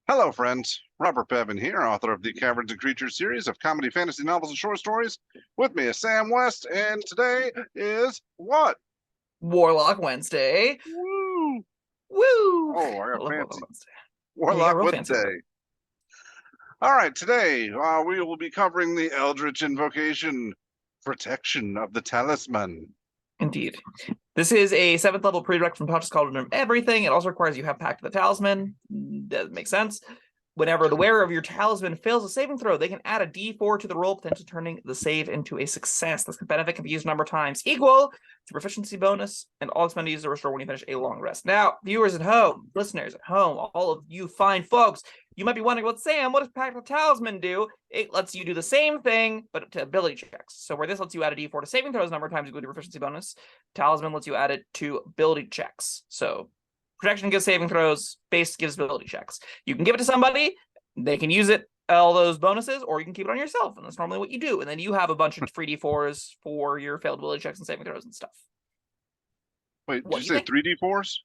Hello, friends. Robert Bevan here, author of the Caverns and Creatures series of comedy, fantasy novels, and short stories. With me is Sam West, and today is what? Warlock Wednesday. Woo! Woo! Oh, I I got love fancy. Warlock Wednesday. Yeah, you got Warlock real fancy with Wednesday. it. All right, today we will be covering the Eldritch Invocation, Protection of the Talisman. Indeed. This is a 7th level prereq from Touch called Everything. It also requires you have Pact of the Talisman. Doesn't make sense. Whenever the wearer of your talisman fails a saving throw, they can add a d4 to the roll, potentially turning the save into a success. This benefit can be used a number of times equal to proficiency bonus, and all expenditure is restored when you finish a long rest. Now, viewers at home, listeners at home, all of you fine folks, you might be wondering, well, Sam, what does Pact of the Talisman do? It lets you do the same thing, but to ability checks. So where this lets you add a d4 to saving throws a number of times equal to proficiency bonus, Talisman lets you add it to ability checks. So protection gives saving throws, base gives ability checks. You can give it to somebody, they can use it, all those bonuses, or you can keep it on yourself, and that's normally what you do. And then you have a bunch of free d4s for your failed ability checks and saving throws and stuff. Wait, What did do you you say think? 3d4s?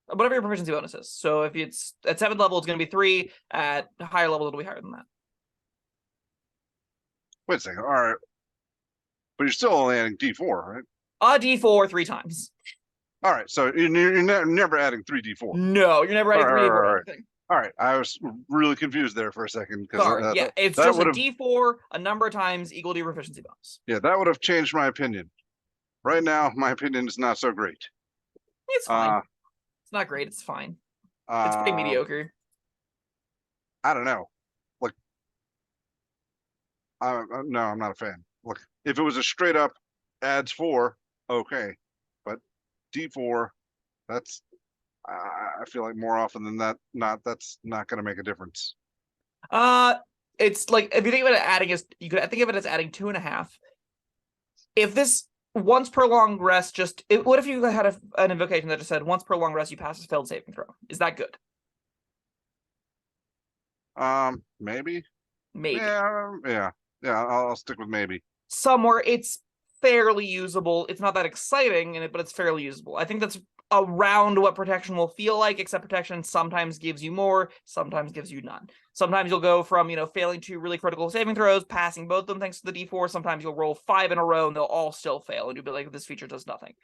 Whatever your proficiency bonus is. So if it's at 7th level, it's going to be 3. At higher level, it'll be higher than that. Wait a second. All right. But you're still only adding d4, right? A d4 3 times. All right, so you're never adding 3d4. No, you're never adding 3d4 to anything. All right, I was really confused there for a second because Sorry, yeah, it's that just would a have d4 a number of times equal to your proficiency bonus. that would have changed my opinion. Right now, my opinion is not so great. It's fine. It's not great. It's fine. It's pretty mediocre. I don't know. Like, no, I'm not a fan. Look, if it was a straight up adds 4, okay, but d4, that's I feel like more often than that, that's not going to make a difference. It's like if you think about it, adding is you could think of it as adding 2.5. If this once per long rest, what if you had an invocation that just said once per long rest you pass a failed saving throw? Is that good? Maybe. Maybe. Yeah. I'll stick with maybe. Somewhere it's fairly usable. It's not that exciting in it, but it's fairly usable. I think that's around what protection will feel like, except protection sometimes gives you more, sometimes gives you none. Sometimes you'll go from, failing 2 really critical saving throws, passing both of them thanks to the d4. Sometimes you'll roll 5 in a row and they'll all still fail, and you'll be like, this feature does nothing.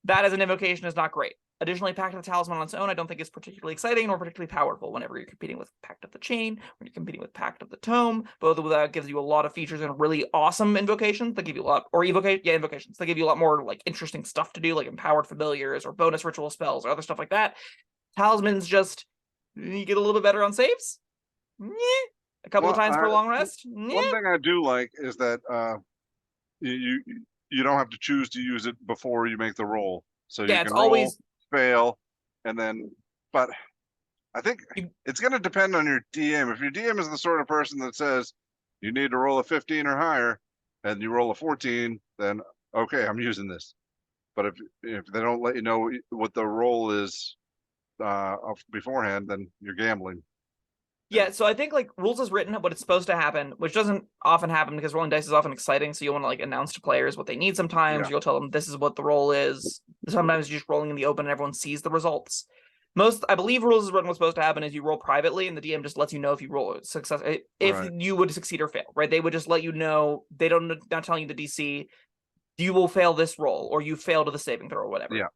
That as an invocation is not great. Additionally, Pact of the Talisman on its own I don't think is particularly exciting nor particularly powerful whenever you're competing with Pact of the Chain, when you're competing with Pact of the Tome. Both of that gives you a lot of features and really awesome invocations that give you a lot, or invocations. They give you a lot more like interesting stuff to do, like empowered familiars or bonus ritual spells or other stuff like that. Talisman's just, you get a little bit better on saves. A couple of times per long rest. One thing I do like is that you don't have to choose to use it before you make the roll. So you can roll, fail, and then, but I think it's going to depend on your DM. If your DM is the sort of person that says you need to roll a 15 or higher, and you roll a 14, then okay, I'm using this. But if they don't let you know what the roll is beforehand, then you're gambling. Yeah, so I think like rules is written what it's supposed to happen, which doesn't often happen because rolling dice is often exciting. So you want to like announce to players what they need sometimes. Yeah. You'll tell them this is what the roll is. Sometimes you're just rolling in the open and everyone sees the results. I believe rules is written what's supposed to happen is you roll privately and the DM just lets you know if you roll success, if you would succeed or fail, right? They would just let you know. They not telling you the DC. You will fail this roll or you fail to the saving throw or whatever. Yeah.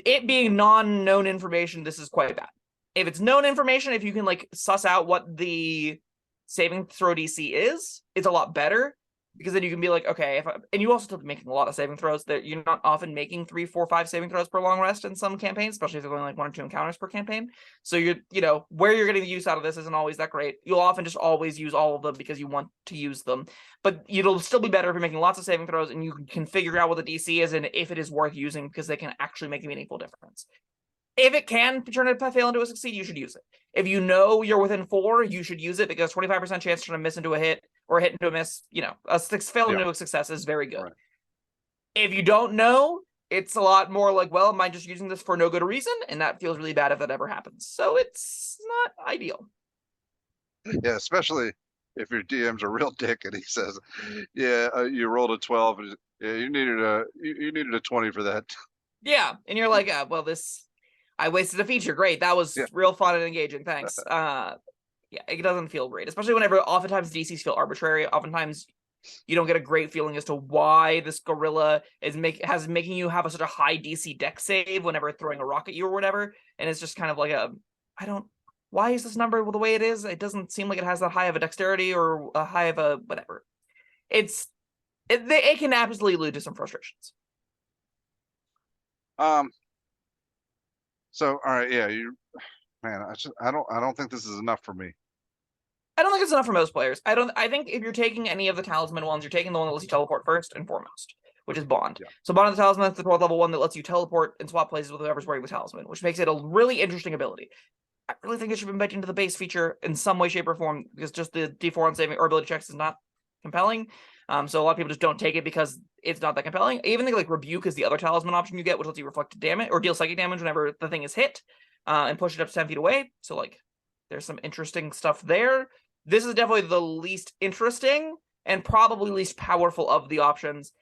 It being non-known information, this is quite bad. If it's known information, if you can like suss out what the saving throw DC is, it's a lot better because then you can be like, okay, and you also start making a lot of saving throws. That you're not often making 3, 4, 5 saving throws per long rest in some campaigns, especially if there's only like 1 or 2 encounters per campaign. So where you're getting the use out of this isn't always that great. You'll often just always use all of them because you want to use them, but it'll still be better if you're making lots of saving throws and you can figure out what the DC is and if it is worth using because they can actually make a meaningful difference. If it can turn a fail into a succeed, you should use it. If you know you're within 4, you should use it because 25% chance to turn a miss into a hit or a hit into a miss, a fail into a success is very good. Right. If you don't know, it's a lot more like, well, am I just using this for no good reason? And that feels really bad if that ever happens. So it's not ideal. Yeah, especially if your DM's a real dick and he says, yeah, you rolled a 12. And, yeah, you needed a 20 for that. Yeah, and you're like, well, I wasted a feature. Great. That was real fun and engaging. Thanks. Yeah, it doesn't feel great, especially whenever oftentimes DCs feel arbitrary. Oftentimes you don't get a great feeling as to why this gorilla is making you have such a high DC deck save whenever throwing a rock at you or whatever. And it's just kind of like why is this number the way it is? It doesn't seem like it has that high of a dexterity or a high of a whatever. It can absolutely lead to some frustrations. So all right, yeah, I don't think this is enough for me. I don't think it's enough for most players. I think if you're taking any of the Talisman ones, you're taking the one that lets you teleport first and foremost, which is Bond. Yeah. So Bond of the Talisman is the 12th level one that lets you teleport and swap places with whoever's wearing the Talisman, which makes it a really interesting ability. I really think it should be baked into the base feature in some way, shape, or form, because just the D4 on saving or ability checks is not compelling. So a lot of people just don't take it because it's not that compelling. I even think like Rebuke is the other Talisman option you get, which lets you reflect damage or deal psychic damage whenever the thing is hit, and push it up to 10 feet away. So like, there's some interesting stuff there. This is definitely the least interesting and probably least powerful of the options.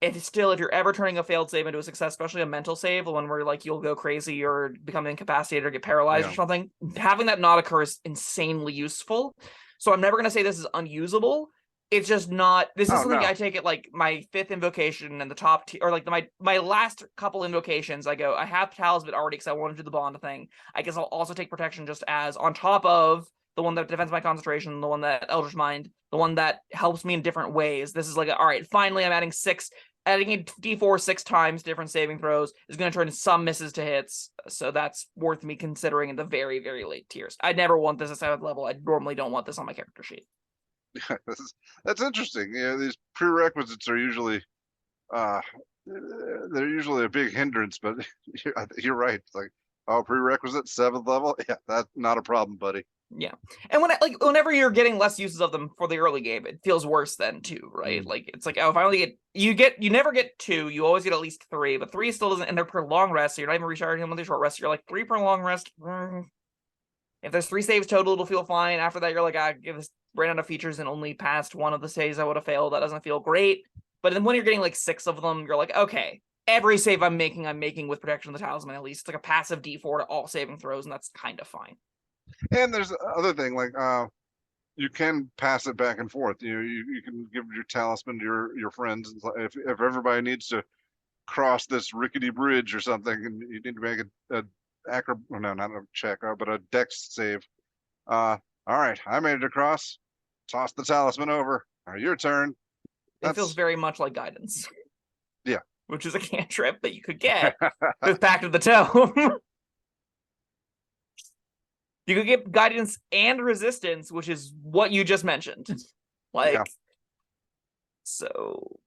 It's still, if you're ever turning a failed save into a success, especially a mental save, one where like you'll go crazy or become incapacitated or get paralyzed or something, having that not occur is insanely useful. So I'm never going to say this is unusable. It's just not. This is something I take it like my 5th invocation and the top tier, or like my last couple invocations. I have Talisman already because I want to do the Bond thing. I guess I'll also take protection just as on top of the one that defends my concentration, the one that Eldritch Mind, the one that helps me in different ways. This is like, all right, finally I'm adding a D4 6 times different saving throws is going to turn some misses to hits. So that's worth me considering in the very, very late tiers. I'd never want this at 7th level. I normally don't want this on my character sheet. Yeah, that's interesting. Yeah, these prerequisites are usually they're usually a big hindrance, but you're right. It's like, oh, prerequisite 7th level. Yeah, that's not a problem, buddy. Yeah, and whenever you're getting less uses of them for the early game, it feels worse then too, right? Like it's like, oh, if I only you never get 2, you always get at least 3, but 3 still doesn't, and they're per long rest, so you're not even recharging them with a short rest. You're like 3 per long rest. If there's 3 saves total, it'll feel fine. After that, you're like, give this ran out of features and only passed one of the saves I would have failed. That doesn't feel great. But then when you're getting like 6 of them, you're like, okay, every save I'm making with protection of the Talisman at least. It's like a passive D4 to all saving throws, and that's kind of fine. And there's other thing, like you can pass it back and forth. You can give your Talisman to your friends. If everybody needs to cross this rickety bridge or something, and you need to make not a check, but a dex save. All right, I made it across. Toss the Talisman over. All right, your turn. It feels very much like guidance. Yeah, which is a cantrip that you could get with Pact of the Tome. You could get guidance and resistance, which is what you just mentioned. So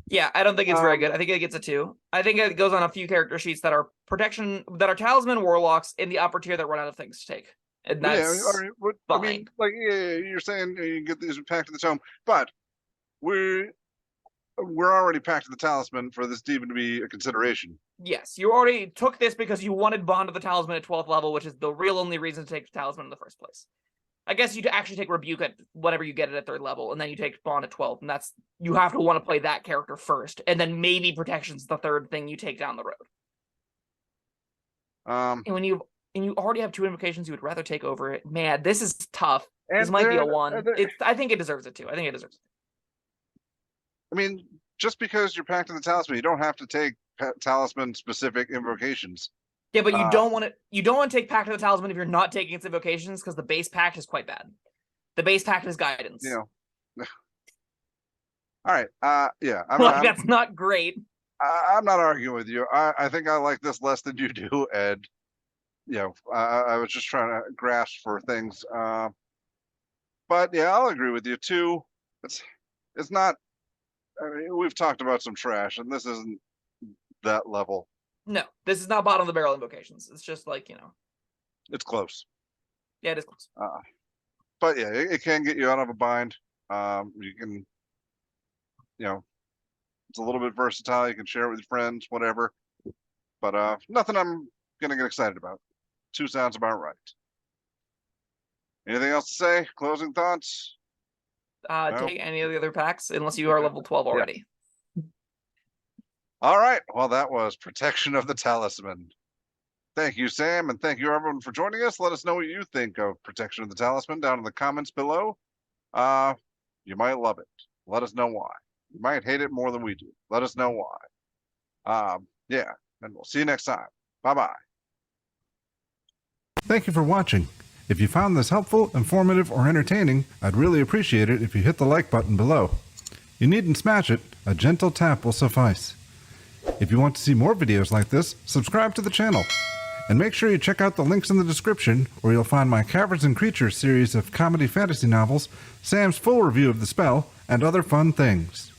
yeah, I don't think it's very good. I think it gets a 2. I think it goes on a few character sheets that are protection, that are Talisman warlocks in the upper tier that run out of things to take. And that's fine. I mean, like, you're saying you can get these with Pact of the Tome, but we're already Pact of the Talisman for this even to be a consideration. Yes, you already took this because you wanted Bond of the Talisman at 12th level, which is the real only reason to take the Talisman in the first place. I guess you'd actually take Rebuke at whatever you get it at 3rd level, and then you take Bond at 12th, and that's, you have to want to play that character first, and then maybe Protection's the 3rd thing you take down the road. And when you already have 2 invocations you would rather take over it, man, this is tough. This might be a 1. I think it deserves it too. I think it deserves it. I mean, just because you're Pact of the Talisman, you don't have to take Talisman specific invocations. Yeah, but you don't want to take Pact of the Talisman if you're not taking its invocations, because the base pact is quite bad. The base pact is guidance. All right. Yeah. That's not great. I'm not arguing with you. I think I like this less than you do, Ed. I was just trying to grasp for things. But yeah, I'll agree with you too. It's not. I mean, we've talked about some trash, and this isn't that level. No, this is not bottom of the barrel invocations. It's just like, it's close. Yeah, it is close. But yeah, it can get you out of a bind. You can, it's a little bit versatile. You can share it with your friends, whatever. But nothing I'm gonna get excited about. 2 sounds about right. Anything else to say? Closing thoughts? No? Take any of the other packs, unless you are level 12 already. All right. Well, that was Protection of the Talisman. Thank you, Sam, and thank you everyone for joining us. Let us know what you think of Protection of the Talisman down in the comments below. You might love it. Let us know why. You might hate it more than we do. Let us know why. Yeah, and we'll see you next time. Bye-bye. Thank you for watching. If you found this helpful, informative, or entertaining, I'd really appreciate it if you hit the like button below. You needn't smash it, a gentle tap will suffice. If you want to see more videos like this, subscribe to the channel. And make sure you check out the links in the description, where you'll find my Caverns Creatures series of comedy fantasy novels, Sam's full review of the spell, and other fun things.